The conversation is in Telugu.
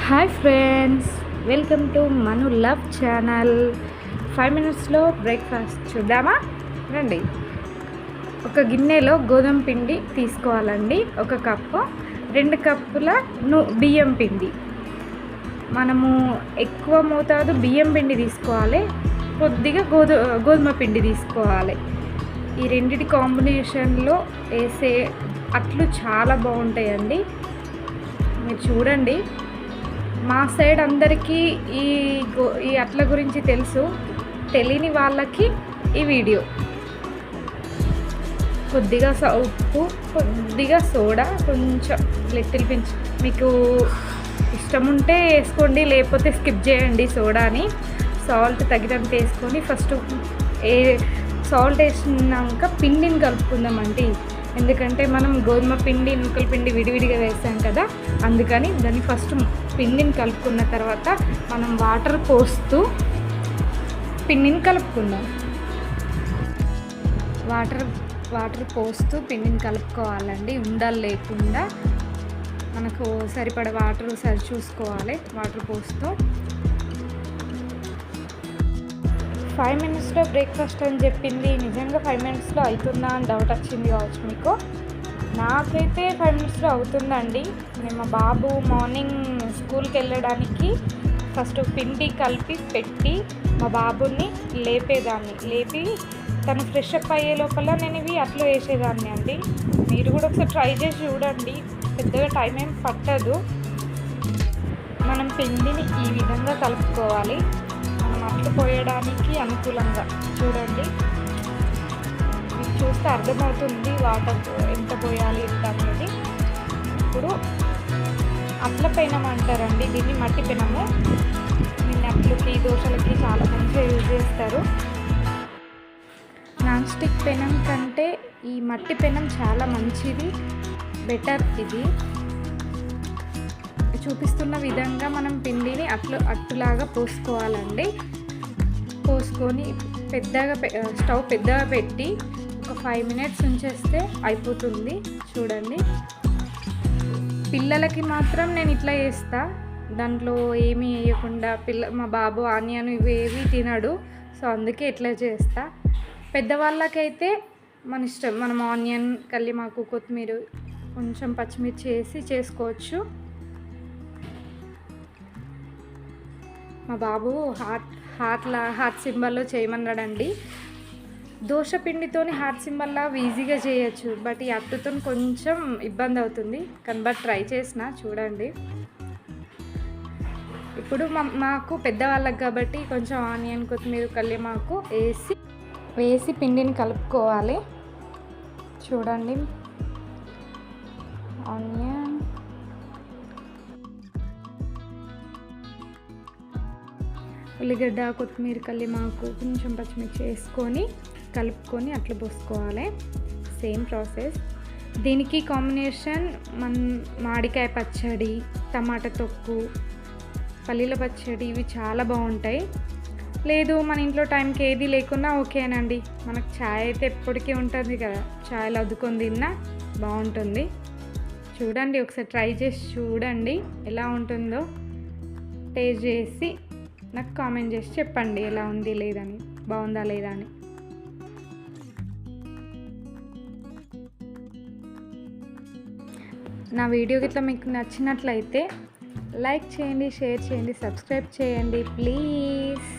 Hi friends, welcome to Manu love channel. 5 మినిట్స్లో బ్రేక్ఫాస్ట్ చూద్దామా? రండి. ఒక గిన్నెలో గోధుమ పిండి తీసుకోవాలండి, 1 కప్పు. 2 కప్పుల బియ్యం పిండి. మనము ఎక్కువ మోతాదు బియ్యం పిండి తీసుకోవాలి, కొద్దిగా గోధుమ పిండి తీసుకోవాలి. ఈ రెండిటి కాంబినేషన్లో వేసే అట్లు చాలా బాగుంటాయండి. మీరు చూడండి, మా సైడ్ అందరికీ ఈ అట్ల గురించి తెలుసు, తెలియని వాళ్ళకి ఈ వీడియో. కొద్దిగా ఉప్పు, కొద్దిగా సోడా, కొంచెం లిటిల్ పించ్. మీకు ఇష్టం ఉంటే వేసుకోండి, లేకపోతే స్కిప్ చేయండి సోడాని. సాల్ట్ తగినంత వేసుకొని ఫస్ట్ సాల్ట్ వేసినాక పిండిని కలుపుకుందామండి. ఎందుకంటే మనం గోధుమ పిండి, నుక్కల పిండి విడివిడిగా వేసాం కదా, అందుకని దాన్ని ఫస్ట్ పిండిని కలుపుకున్న తర్వాత మనం వాటర్ పోస్తూ పిండిని కలుపుకుందాం. వాటర్ పోస్తూ పిండిని కలుపుకోవాలండి, ఉండలు లేకుండా. మనకు సరిపడ వాటర్ చూసుకోవాలి వాటర్ పోస్తూ. 5 మినిట్స్లో బ్రేక్ఫాస్ట్ అని చెప్పింది, నిజంగా 5 మినిట్స్లో అవుతుందా అని డౌట్ వచ్చింది కావచ్చు మీకు. నాకైతే 5 మినిట్స్లో అవుతుందండి. నేను మా బాబు మార్నింగ్ స్కూల్కి వెళ్ళడానికి ఫస్ట్ పిండి కలిపి పెట్టి మా బాబుని లేపి తను ఫ్రెష్ అప్ అయ్యే లోపల నేను ఇవి అట్లా వేసేదాన్ని అండి. మీరు కూడా ఒకసారి ట్రై చేసి చూడండి, పెద్దగా టైం ఏం పట్టదు. మనం పిండిని ఈ విధంగా కలుపుకోవాలి, మనం అట్లు పోయడానికి అనుకూలంగా. చూడండి, మీకు చూస్తే అర్థమవుతుంది వాటర్ ఎంత పోయాలి ఎంత అనేది. ఇప్పుడు అట్ల పెనం అంటారండి దీన్ని, మట్టి పెనము. దీన్ని అట్లకి, దోశలకి చాలా మంచిగా యూజ్ చేస్తారు. నాన్ స్టిక్ పెనం కంటే ఈ మట్టి పెనం చాలా మంచిది, బెటర్. ఇది చూపిస్తున్న విధంగా మనం పిండిని అట్టులాగా పోసుకోవాలండి. పోసుకొని స్టవ్ పెద్దగా పెట్టి ఒక 5 మినిట్స్ ఉంచేస్తే అయిపోతుంది. చూడండి, పిల్లలకి మాత్రం నేను ఇట్లా చేస్తా, దాంట్లో ఏమీ వేయకుండా. మా బాబు ఆనియన్ ఇవేవి తినడు, సో అందుకే ఇట్లా చేస్తా. పెద్దవాళ్ళకైతే మన ఇష్టం, మనం ఆనియన్, కల్లిమాకు, కొత్తిమీర, కొంచెం పచ్చిమిర్చి వేసి చేసుకోవచ్చు. మా బాబు హార్ట్ సింబల్లో చేయమన్నాడండి. దోశ పిండితోని హార్ట్ సింబల్లా ఈజీగా చేయొచ్చు, బట్ ఈ అట్టుతో కొంచెం ఇబ్బంది అవుతుంది. బట్ ట్రై చేసిన, చూడండి. ఇప్పుడు మాకు పెద్దవాళ్ళకి కాబట్టి కొంచెం ఆనియన్, కొత్తిమీర, కల్లిమాకు వేసి పిండిని కలుపుకోవాలి. చూడండి, ఆనియన్, ఉల్లిగడ్డ, కొత్తిమీర, కల్లిమాకు, కొంచెం పచ్చిమిర్చి వేసుకొని కలుపుకొని అట్లా పోసుకోవాలి. Same process. దీనికి కాంబినేషన్ మామిడికాయ పచ్చడి, టమాటా తొక్కు, పల్లీల పచ్చడి, ఇవి చాలా బాగుంటాయి. లేదు మన ఇంట్లో టైంకి ఏది లేకున్నా ఓకేనండి. మనకు ఛాయ్ అయితే ఎప్పటికీ ఉంటుంది కదా, ఛాయ్లో అద్దుకొని తిన్నా బాగుంటుంది. చూడండి, ఒకసారి ట్రై చేసి చూడండి ఎలా ఉంటుందో. టేస్ట్ చేసి నాకు కామెంట్ చేసి చెప్పండి ఎలా ఉంది లేదని, బాగుందా లేదా అని. నా వీడియో గిట్లా మీకు నచ్చినట్లయితే లైక్ చేయండి, షేర్ చేయండి, సబ్స్క్రైబ్ చేయండి ప్లీజ్.